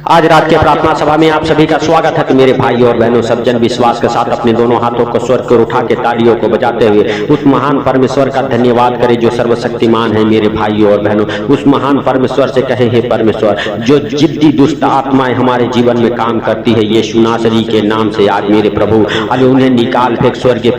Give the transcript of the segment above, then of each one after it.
आज रात के प्रार्थना सभा में आप सभी का स्वागत है। तो मेरे भाई और बहनों, सज्जन विश्वास के साथ अपने दोनों हाथों को स्वर को उठा के तालियों को बजाते हुए उस महान परमेश्वर का धन्यवाद करें जो सर्वशक्तिमान है। मेरे भाइयों और बहनों, उस महान परमेश्वर से कहे, हे परमेश्वर, जो जिद्दी दुष्ट आत्माएं हमारे जीवन में काम करती है, यीशु नासरी के नाम से आज मेरे प्रभु अरे उन्हें निकाल फेंक। स्वर्गीय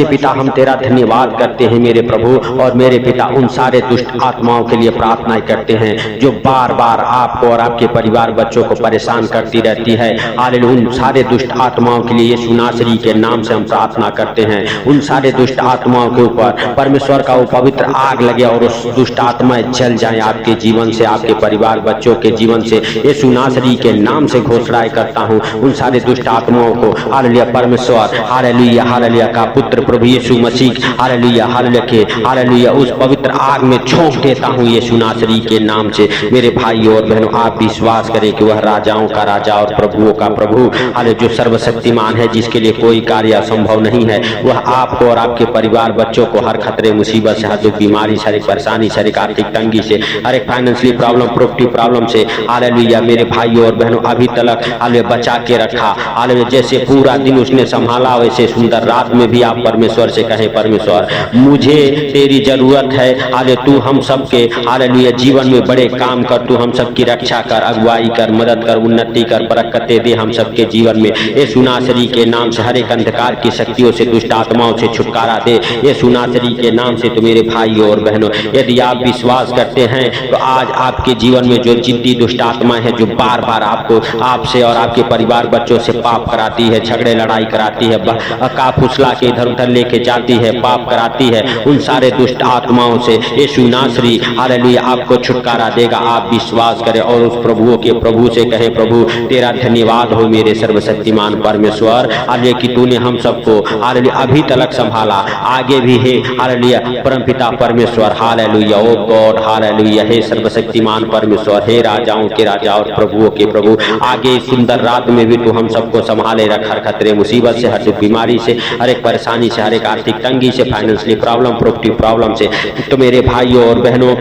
पिता, हम तेरा धन्यवाद करते हैं मेरे प्रभु और मेरे पिता। उन सारे दुष्ट आत्माओं के लिए प्रार्थना करते हैं जो बार बार आपको और आपके परिवार बच्चों को परेशान करती रहती है। हालेलुया। उन सारे दुष्ट आत्माओं के लिए यीशु नासरी के नाम से हम प्रार्थना करते हैं। उन सारे दुष्ट आत्माओं के ऊपर परमेश्वर का वो पवित्र आग लगे और उस दुष्ट आत्माएं जल जाएं आपके जीवन से, आपके परिवार बच्चों के जीवन से। यीशु नासरी के नाम से घोषणा करता हूं उन सारे दुष्ट आत्माओं को हालेलुया परमेश्वर हालेलुया हालेलुया का पुत्र प्रभु यीशु मसीह हालेलुया हालेलुया के हालेलुया उस पवित्र आग में झोंक देता हूं यीशु नासरी के नाम से। मेरे भाइयों और बहनों, आप विश्वास करें कि वह राजाओं का राजा और प्रभुओं का प्रभु हालेलुया जो सर्वशक्तिमान है, जिसके लिए कोई कार्य असंभव नहीं है, वह आपको और आपके परिवार बच्चों को हर खतरे मुसीबत से, हर दुख बीमारी, शारीरिक परेशानी, शारीरिक आर्थिक तंगी से, हर एक फाइनेंशियली प्रॉब्लम, प्रॉपर्टी प्रॉब्लम से हालेलुया मेरे भाइयों और बहनों अभी तक हालेलुया बचा के रखा। हालेलुया जैसे पूरा दिन उसने संभाला, वैसे सुंदर रात में भी आप परमेश्वर से कहे, परमेश्वर मुझे तेरी जरूरत है। हालेलुया तू हम सबके हालेलुया जीवन में बड़े काम कर, तू हम सबकी रक्षा कर, अगुवाई कर, मदद कर, उन्नति कर, बरकतें दे हम सबके जीवन में। यीशु नासरी के नाम से हर एक अंधकार की शक्तियों से, दुष्ट आत्माओं से छुटकारा दे यीशु नासरी के नाम से। तो मेरे भाइयों और बहनों, यदि आप विश्वास करते हैं तो आज आपके जीवन में जो जिद्दी दुष्ट आत्माएं हैं, जो बार बार आपको, आपसे और आपके परिवार बच्चों से पाप कराती है, झगड़े लड़ाई कराती है, का फुसला के इधर उधर लेके जाती है, पाप कराती है, उन सारे दुष्ट आत्माओं से यीशु नासरी हालेलुया आपको छुटकारा देगा। आप विश्वास करें और उस प्रभुओं के प्रभु से कहे, प्रभु तेरा धन्यवाद हो मेरे सर्वशक्तिमान परमेश्वर हालेलुया कि तूने हम सबको हालेलुया अभी तक संभाला, आगे भी है हालेलुया परमपिता परमेश्वर हालेलुया। ओ गॉड हालेलुया, हे सर्वशक्तिमान परमेश्वर, हे राजाओं के राजा और प्रभुओं के प्रभु, आगे सुंदर रात में भी तू हम सबको संभाले रख, हर खतरे मुसीबत से, हर दुख बीमारी से, हर एक परेशानी से, हर एक आर्थिक तंगी से, फाइनेंशियली प्रॉब्लम, प्रॉपर्टी प्रॉब्लम से। तो मेरे भाइयों और बहनों,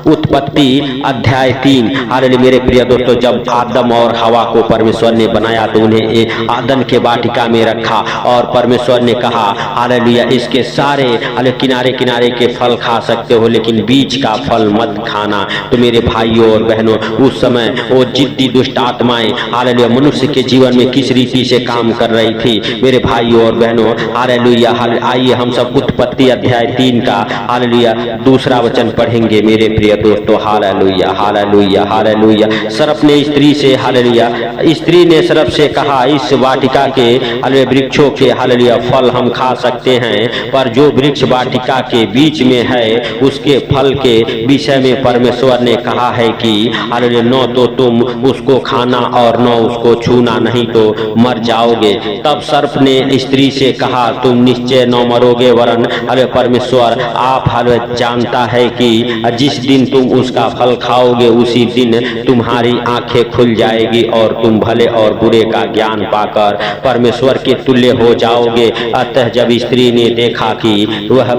उत्पत्ति अध्याय 3 हालेलुया मेरे प्रिय दोस्तों, जब आदम और हवा को परमेश्वर ने बनाया तो उन्हें आदम के वाटिका में रखा और परमेश्वर ने कहा हालेलुया इसके सारे किनारे किनारे के फल खा सकते हो, लेकिन बीच का फल मत खाना। तो मेरे भाइयों और बहनों, उस समय वो जिद्दी दुष्ट आत्माएं हालेलुया मनुष्य के जीवन में किस रीति से काम कर रही थी मेरे भाइयों और बहनों हालेलुया। आइए हम सब उत्पत्ति अध्याय 3 का हालेलुया दूसरा वचन पढ़ेंगे मेरे प्रिय दोस्तों। Hallelujah hallelujah hallelujah. सर्प ने स्त्री से हालेलुया, स्त्री ने सर्प से कहा, इस वाटिका के हालेलुया वृक्षों के हालेलुया फल हम खा सकते हैं, पर जो वृक्ष वाटिका के बीच में है उसके फल के विषय में परमेश्वर ने कहा है कि हालेलुया न तो तुम उसको खाना और न उसको छूना, नहीं तो मर जाओगे। तब सर्प ने स्त्री से कहा, तुम निश्चय न मरोगे, वरन हालेलुया परमेश्वर आप हालेलुया जानता है कि जिस दिन तुम उसका फल खाओगे उसी दिन तुम्हारी आंखें खुल जाएगी और तुम भले और बुरे का ज्ञान पाकर परमेश्वर के तुल्य हो जाओगे। अतः जब स्त्री ने देखा कि वह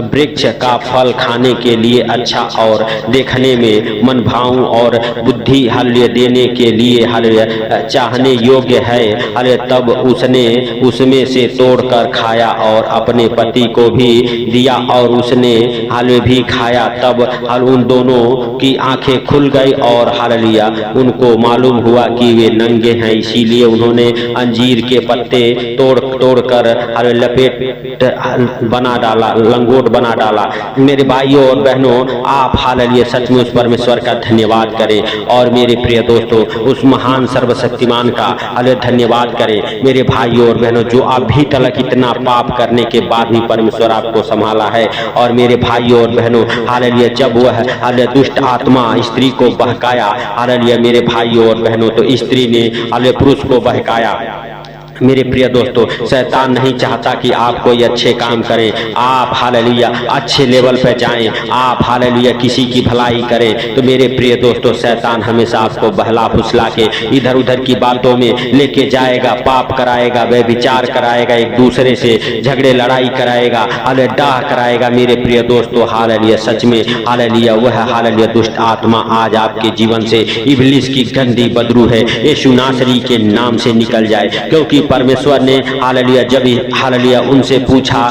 वृक्ष का फल खाने के लिए अच्छा और देखने में मनभाऊ और बुद्धि हालेलुया देने के लिए हालेलुया चाहने योग्य है, हालेलुया तब उसने उसमें से तोड़कर खाया और अपने पति को भी दिया और उसने हालेलुया भी खाया। तब उन दोनों की आंखें खुल गई और हालेलुया उनको मालूम हुआ कि वे नंगे हैं, इसीलिए उन्होंने अंजीर के पत्ते तोड़कर लपेट बना डाला, लंगोट बना डाला। मेरे भाइयों और बहनों, आप हालेलुया सच में उस परमेश्वर का धन्यवाद करें और मेरे प्रिय दोस्तों उस महान सर्वशक्तिमान का हालेलुया धन्यवाद करें। मेरे भाइयों और बहनों, जो अभी तक इतना पाप करने के बाद भी परमेश्वर आपको संभाला है। और मेरे भाइयों और बहनों हालेलुया जब वह हालेलुया दुष्ट आत्मा स्त्री को बहकाया हालेलुया मेरे भाइयों और बहनों, तो स्त्री ने हालेलुया पुरुष को बहकाया। मेरे प्रिय दोस्तों, शैतान नहीं चाहता कि आप कोई अच्छे काम करें, आप हालेलुया अच्छे लेवल पे जाएं, आप हालेलुया किसी की भलाई करें। तो मेरे प्रिय दोस्तों, शैतान हमेशा आपको बहला फुसला के इधर उधर की बातों में लेके जाएगा, पाप कराएगा, व्यभिचार कराएगा, एक दूसरे से झगड़े लड़ाई कराएगा, डाह कराएगा। मेरे प्रिय दोस्तों, हालेलुया सच में हालेलुया वह हालेलुया दुष्ट आत्मा आज आपके जीवन से इब्लिस की गंदी बदबू है यीशु नासरी के नाम से निकल जाए। क्योंकि परमेश्वर ने हालेलुया जब हालेलुया उनसे पूछा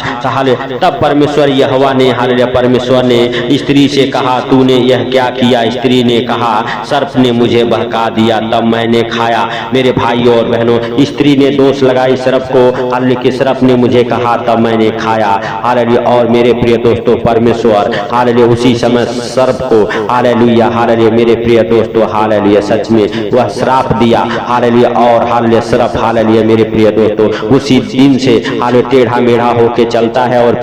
तब परमेश्वर यहोवा ने हालेलुया परमेश्वर ने स्त्री से कहा, तूने यह क्या किया? स्त्री ने कहा, सर्प ने मुझे बहका दिया तब मैंने खाया। मेरे भाइयों और बहनों, स्त्री ने दोष लगाई सर्प को, हालेलुया कि सर्प ने मुझे कहा तब मैंने खाया। हालेलुया और मेरे प्रिय दोस्तों, परमेश्वर हालेलुया उसी समय सर्प को हालेलुया हालेलुया मेरे प्रिय दोस्तों हालेलुया सच में वह श्राप दिया। हालेलुया और हालेलुया सर्प हालेलुया मेरे प्रिय दोस्तों उसी दिन से हालेलुया टेढ़ा मेढ़ा होके चलता है और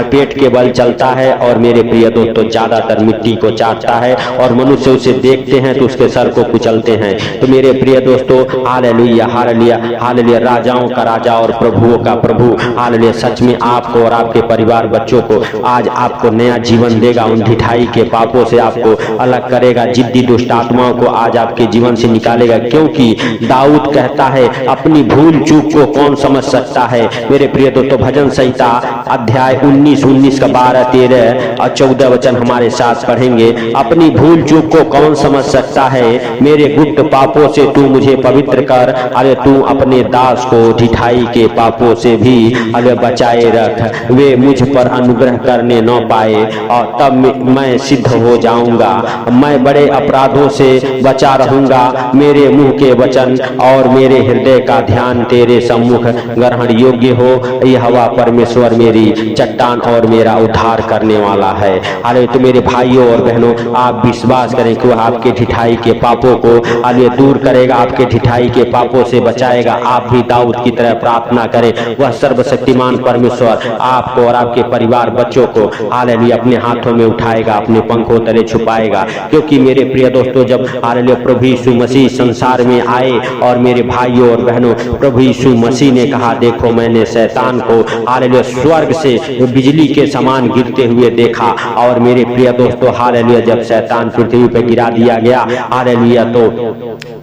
पेट के बल चलता है और मेरे प्रिय दोस्तों ज्यादातर मिट्टी को चाटता है और मनुष्य उसे देखते हैं तो उसके सर को कुचलते हैं। तो मेरे प्रिय दोस्तों हालेलुया हालेलुया हालेलुया राजाओं का राजा और प्रभुओं का प्रभु हालेलुया सच में आपको और आपके परिवार बच्चों को आज आपको नया जीवन देगा। उन ढिठाई के पापों से आपको अलग करेगा, जिद्दी दुष्ट आत्माओं को आज आपके जीवन से निकालेगा। क्योंकि दाऊद कहता है, अपनी भूल चूक को कौन समझ सकता है। मेरे प्रिय दोस्तों भजन संहिता अध्याय 19 का 12, 13 और 14 वचन हमारे साथ पढ़ेंगे। अपनी भूल चूक को कौन समझ सकता है, मेरे गुप्त पापों से तू मुझे पवित्र कर। अरे तू अपने दास को ढिठाई के पापों से भी अरे बचाए रख, वे मुझ पर अनुग्रह करने न पाए और तब मैं सिद्ध हो जाऊंगा। मैं बड़े अपराधों से बचा रहूंगा, मेरे मुंह के वचन और मेरे हृदय का ध्यान तेरे सम्मुख ग्रहण योग्य हो। यहोवा परमेश्वर मेरी चट्टान और मेरा उद्धार करने वाला है। अरे तो मेरे भाइयों और बहनों, आप विश्वास करें कि वह आपके ढिठाई के पापों को अरे दूर करेगा, आपके ढिठाई के पापों से बचाएगा। आप भी दाऊद की तरह प्रार्थना करें, वह सर्वशक्तिमान परमेश्वर आपको और आपके परिवार बच्चों को हालेलुया अपने हाथों में उठाएगा, अपने पंखों तले छुपाएगा। क्योंकि मेरे प्रिय दोस्तों जब हालेलुया प्रभु यीशु मसीह संसार में आए और मेरे भाइयों और बहनों प्रभु यीशु मसीह ने कहा, देखो मैंने शैतान को हालेलुया स्वर्ग से बिजली के समान गिरते हुए देखा। और मेरे प्रिय दोस्तों हालेलुया जब शैतान पृथ्वी पर गिरा दिया गया हालेलुया तो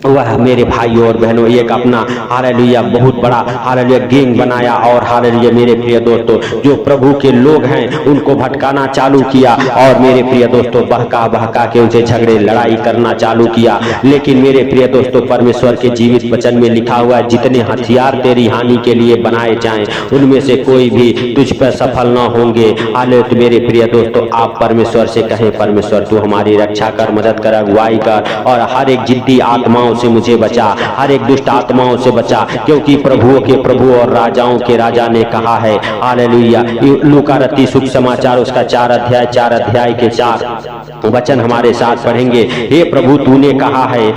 वह मेरे भाइयों और बहनों एक अपना हालेलुया बहुत बड़ा हालेलुया गैंग बनाया और हालेलुया मेरे प्रिय दोस्तों जो प्रभु के लोग हैं उनको भटकाना चालू किया और मेरे प्रिय दोस्तों बहका बहका के उनसे झगड़े लड़ाई करना चालू किया। लेकिन मेरे प्रिय दोस्तों परमेश्वर के जीवित वचन में लिखा हुआ है, जितने हथियार तेरी हानि के लिए बनाए जाएं उनमें से कोई भी तुझ पर सफल न होंगे। हालेलुया तो मेरे प्रिय दोस्तों आप परमेश्वर से कहें, परमेश्वर तू हमारी रक्षा कर, मदद कर, अगुवाई कर और हर एक जिद्दी आत्माओं से मुझे बचा, हर एक दुष्ट आत्माओं से बचा। क्योंकि प्रभुओं के प्रभु और राजाओं के राजा ने कहा है हालेलुया। लूका रत्ती शुभ समाचार उसका 4 अध्याय के 4 वचन हमारे साथ पढ़ेंगे। हे प्रभु तूने कहा है,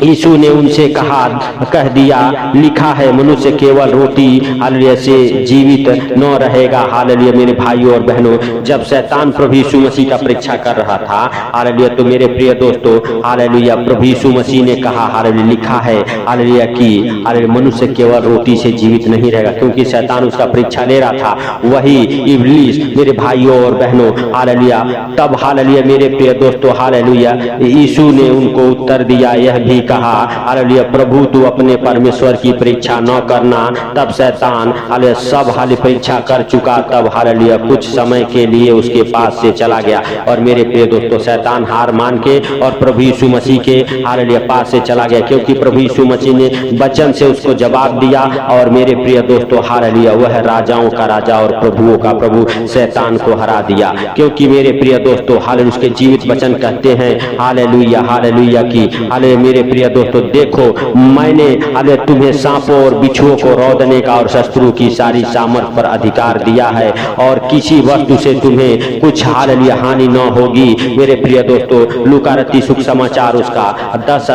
यीशु ने उनसे कह दिया, लिखा है मनुष्य केवल रोटी हालेलुया से जीवित न रहेगा। हालेलुया मेरे भाइयों और बहनों जब शैतान प्रभु यीशु मसीह का परीक्षा कर रहा था हालेलुया तो मेरे प्रिय दोस्तों हालेलुया प्रभु यीशु मसीह ने कहा हालेलुया लिखा है हालेलुया कि हालेलुया मनुष्य केवल रोटी से जीवित नहीं रहेगा। क्योंकि शैतान उसका परीक्षा ले रहा था, वही इब्लिस मेरे भाइयों और बहनों हालेलुया। तब हालेलुया मेरे प्रिय दोस्तों हालेलुया यीशु ने उनको उत्तर दिया, यह भी कहा हालेलुया प्रभु तू अपने परमेश्वर की परीक्षा न करना। तब शैतान हालेलुया सब हालेलुया परीक्षा कर चुका, तब हालेलुया कुछ समय के लिए उसके पास से चला गया। और मेरे प्रिय दोस्तों शैतान हार मान के और प्रभु यीशु मसीह के हालेलुया पास से चला गया, क्योंकि प्रभु यीशु मसीह ने वचन से उसको जवाब दिया। और मेरे प्रिय दोस्तों हालेलुया वह राजाओं का राजा और प्रभुओं का प्रभु शैतान को हरा दिया। क्योंकि मेरे प्रिय दोस्तों हालेलुया उसके जीवित वचन कहते हैं हालेलुया हालेलुया की हालेलुया मेरे प्रिय दोस्तों देखो मैंने हालेलुया तुम्हें सांपों और बिच्छुओं को रौंदने का और शत्रु की सारी सामर्थ पर अधिकार दिया है और किसी वस्तु से तुम्हें कुछ हालेलुया हानि न होगी। मेरे प्रिय दोस्तों लूका रत्ती शुभ समाचार उसका 10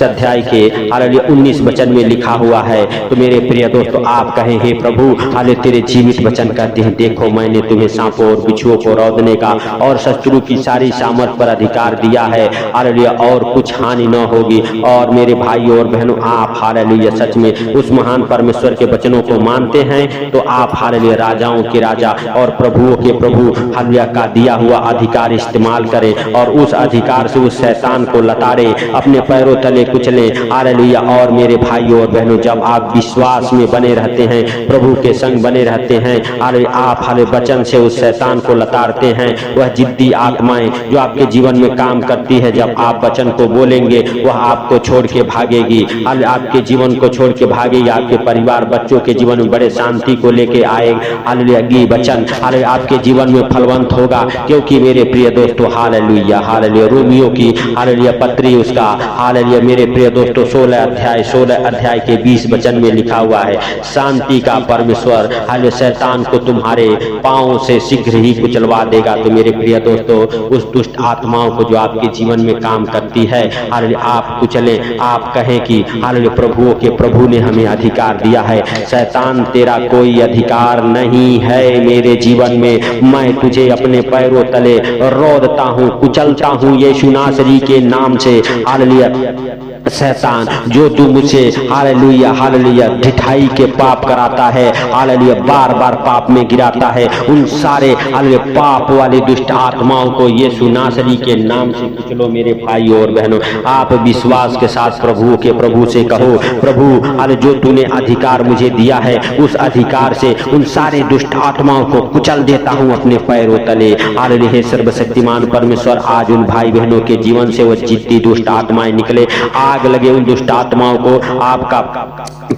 अध्याय के हालेलुया 19 वचन में लिखा हुआ है। तो मेरे प्रिय दोस्तों आप कहें, हे प्रभु हालेलुया तेरे जीवित वचन कहते हैं देखो मैंने तुम्हें सांपों और बिच्छुओं को रौंदने का और शत्रु की सारी सामर्थ पर अधिकार दिया है हालेलुया और कुछ हानि न होगी। और मेरे भाइयों और बहनों, आप हालेलुया सच में उस महान परमेश्वर के वचनों को मानते हैं तो आप हालेलुया राजाओं के राजा और प्रभुओं के प्रभु हालेलुया का दिया हुआ अधिकार इस्तेमाल करें और उस अधिकार से उस शैतान को लताड़े, अपने पैरों तले कुचले। हालेलुया। और मेरे भाइयों और बहनों, जब आप विश्वास में बने रहते हैं, प्रभु के संग बने रहते हैं, आप हालेलुया वचन से उस शैतान को लताड़ते हैं। वह जिद्दी आत्माएं जो आपके जीवन में काम करती है, जब आप वचन को बोलेंगे वह आपको छोड़ के भागेगी, आपके जीवन को छोड़ के भागेगी, आपके परिवार बच्चों के जीवन में बड़े शांति को लेके आएगी। हालेलुया वचन हालेलुया आपके जीवन में फलवंत होगा, क्योंकि मेरे प्रिय दोस्तों हालेलुया हालेलुया रोमियो की हालेलुया पत्री उसका हालेलुया मेरे प्रिय दोस्तों 16 अध्याय के 20 वचन में लिखा हुआ है, शांति का परमेश्वर हालेलुया शैतान को तुम्हारे पांव से शीघ्र ही कुचलवा देगा। तो मेरे प्रिय दोस्तों, उस दुष्ट आत्माओं को जो आपके जीवन में काम करती है हालेलुया आप कुचलें, आप कहें कि हालेलुया प्रभुओं के प्रभु ने हमें अधिकार दिया है, शैतान तेरा कोई अधिकार नहीं है मेरे जीवन में, मैं तुझे अपने पैरों तले रोदता हूँ, कुचलता हूँ यीशु नासरी के नाम से। हालेलुया शैतान जो तू मुझे हालेलुया हालेलुया ढिठाई के पाप कराता है, हालेलुया बार बार पाप में गिराता है, उन सारे हालेलुया पाप वाली दुष्ट आत्माओं को यीशु नासरी के नाम से कुचलो। मेरे भाइयों और बहनों, आप विश्वास के साथ प्रभु के प्रभु से कहो, प्रभु हालेलुया जो तूने अधिकार मुझे दिया है, उस अधिकार से उन सारे दुष्ट आत्माओं को कुचल देता हूँ अपने पैरों तले। हालेलुया हे सर्वशक्तिमान परमेश्वर, आज उन भाई बहनों के जीवन से वो जिद्दी दुष्ट आत्माएं निकले, आग लगे उन दुष्ट आत्माओं को, आपका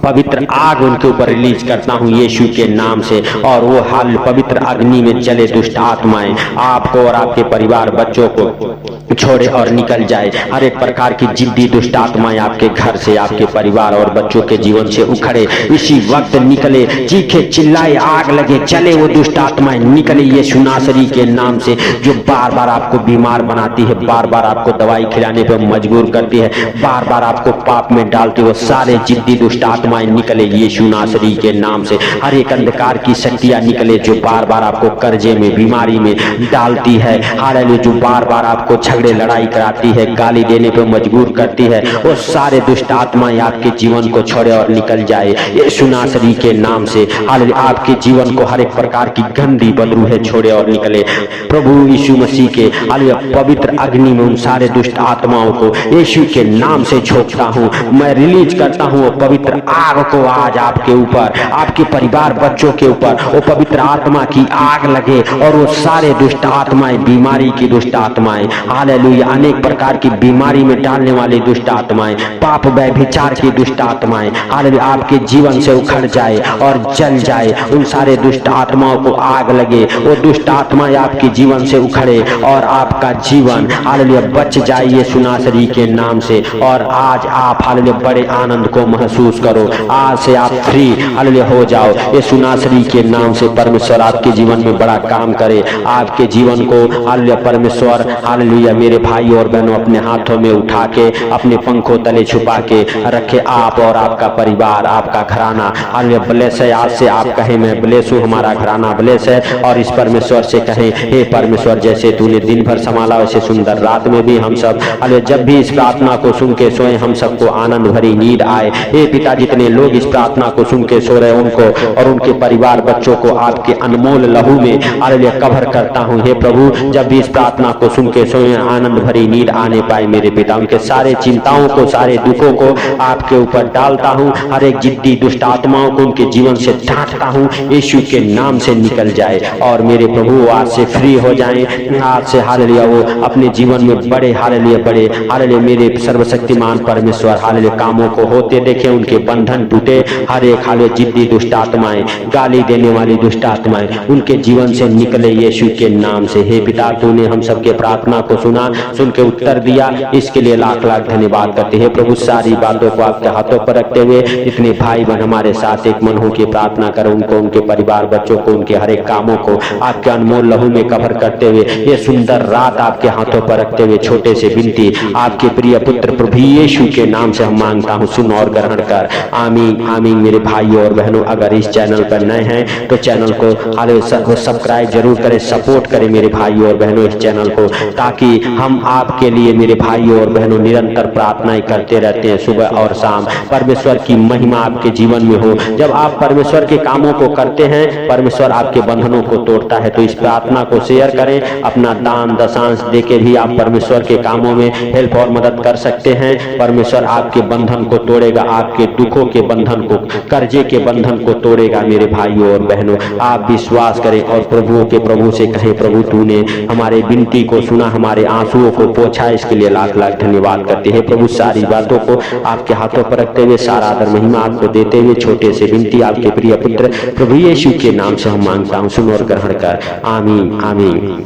पवित्र आग उनके ऊपर रिलीज करता हूं यीशु के नाम से, और वो हाल पवित्र अग्नि में जले दुष्ट आत्माएं आपको और आपके परिवार बच्चों को छोड़े और निकल जाए। हर एक प्रकार की जिद्दी दुष्ट आत्माएं आपके घर से, आपके परिवार और बच्चों के जीवन से उखड़े, इसी वक्त निकले, चीखे चिल्लाए, आग लगे, चले वो दुष्ट आत्माएं निकले यीशु नासरी के नाम से, जो बार बार आपको बीमार बनाती है, बार बार आपको दवाई खिलाने पर मजबूर करती है, बार बार आपको पाप में डालती, वो सारे जिद्दी दुष्ट आत्माएं निकले यीशु नासरी के नाम से। हर एक अंधकार की शक्तियां निकले जो बार बार आपको कर्जे में, बीमारी में डालती है, हालेलुया जो बार बार आपको झगड़े लड़ाई कराती है, गाली देने पर मजबूर करती है, वो सारे दुष्ट आत्माएं आपके जीवन को छोड़े और निकल जाए यीशु नासरी के नाम से। हालेलुया आपके जीवन को हर एक प्रकार की गंदी बदबू है छोड़े और निकले प्रभु यीशु मसीह के हालेलुया पवित्र अग्नि में उन सारे दुष्ट आत्माओं को यीशु के नाम से झोंकता हूँ, मैं रिलीज करता हूँ वो पवित्र आग को आज आपके ऊपर, आपके परिवार बच्चों के ऊपर वो पवित्र आत्मा की आग लगे, और वो सारे दुष्ट आत्माएं, बीमारी की दुष्ट आत्माएं, हालेलुया अनेक प्रकार की बीमारी में डालने वाली दुष्ट आत्माएं, पाप व्यभिचार की दुष्ट आत्माएं, हालेलुया आपके जीवन से उखड़ जाए और जल जाए, उन सारे दुष्ट आत्माओं को आग लगे, वो दुष्ट आत्माएं आपके जीवन से उखड़े और आपका जीवन हालेलुया बच जाए यीशु नासरी के नाम से। और आज आप हालेलुया बड़े आनंद को महसूस करो, आज से आप फ्री हालेलुया हो जाओ यीशु नासरी के नाम से। परमेश्वर आपके जीवन में बड़ा काम करे, आपके जीवन को हालेलुया परमेश्वर हालेलुया मेरे भाई और बहनों अपने हाथों में उठा के अपने पंखों तले छुपा के रखे, आप और आपका परिवार, आपका घराना हालेलुया ब्लेस है। आज से आप कहें मैं ब्लेस हूँ, हमारा घराना ब्लेस है, और इस परमेश्वर से कहें हे परमेश्वर जैसे तूने दिन भर संभाला वैसे सुंदर रात में भी हम सब हालेलुया जब भी इस प्रार्थना को सुन के सोए हम सबको आनंद भरी नींद आए। हे पिता जितने लोग इस प्रार्थना को सुन के सो रहे उनको और उनके परिवार बच्चों को आपके अनमोल लहू में हालेलुया कवर करता हूँ। हे प्रभु जब भी इस प्रार्थना को सुन के सोए आनंद भरी नींद आने पाए मेरे पिता, उनके सारे चिंताओं को, सारे दुखों को आपके ऊपर डालता हूँ, हर एक जिद्दी दुष्ट आत्माओं को उनके जीवन से डांटता हूँ यीशु के नाम से निकल जाए, और मेरे प्रभु आज से फ्री हो जाएं, आज से हालेलुया वो अपने जीवन में बड़े हालेलुया बड़े हालेलुया मेरे सर्वशक्तिमान परमेश्वर हालेलुया कामों को होते देखे, उनके बंधन टूटे, हर एक हालेलुया जिद्दी दुष्ट आत्माएं, गाली देने वाली दुष्ट आत्माएं उनके जीवन से निकले यीशु के नाम से। हे पिता तूने हम सबके प्रार्थना को सुना, सुन के उत्तर दिया, इसके लिए लाख लाख धन्यवाद करते हैं प्रभु। सारी बातों को आपके हाथों पर रखते हुए जितने भाई बहन हमारे साथ एक मन हो के प्रार्थना करें, उनको, उनके परिवार बच्चों को, उनके हर एक कामों को आपके अनमोल लहू में कवर करते हुए ये सुंदर रात आपके हाथों पर रखते हुए छोटे से विनती आपके प्रिय पुत्र प्रभु यीशु के नाम से हम मांगता हूँ, सुन और ग्रहण कर। आमीन आमीन। मेरे भाइयों और बहनों, अगर इस चैनल पर नए हैं तो चैनल को सब्सक्राइब जरूर करें, सपोर्ट करें मेरे भाइयों और बहनों इस चैनल को, ताकि हम आपके लिए मेरे भाइयों और बहनों निरंतर प्रार्थनाएं करते रहते हैं सुबह और शाम। परमेश्वर की महिमा आपके जीवन में हो। जब आप परमेश्वर के कामों को करते हैं, परमेश्वर आपके बंधनों को तोड़ता है। तो इस प्रार्थना को शेयर करें, अपना दान दशांश देके भी आप परमेश्वर के कामों में हेल्प और मदद कर सकते हैं। परमेश्वर आपके बंधन को तोड़ेगा, आपके दुखों के बंधन को, कर्जे के बंधन को तोड़ेगा मेरे भाइयों और बहनों। आप विश्वास करें और प्रभुओं के प्रभु से कहें, प्रभु तूने हमारे विनती को सुना, हमारे आंसुओं को पोंछा, इसके लिए लाख लाख धन्यवाद करते हैं प्रभु। सारी बातों को आपके हाथों पर रखते हुए, सारा आदर महिमा आपको देते हुए, छोटे से विनती आपके प्रिय पुत्र प्रभु यीशु के नाम से हम मांगता हूं, सुनो और ग्रहण कर। आमीन आमीन।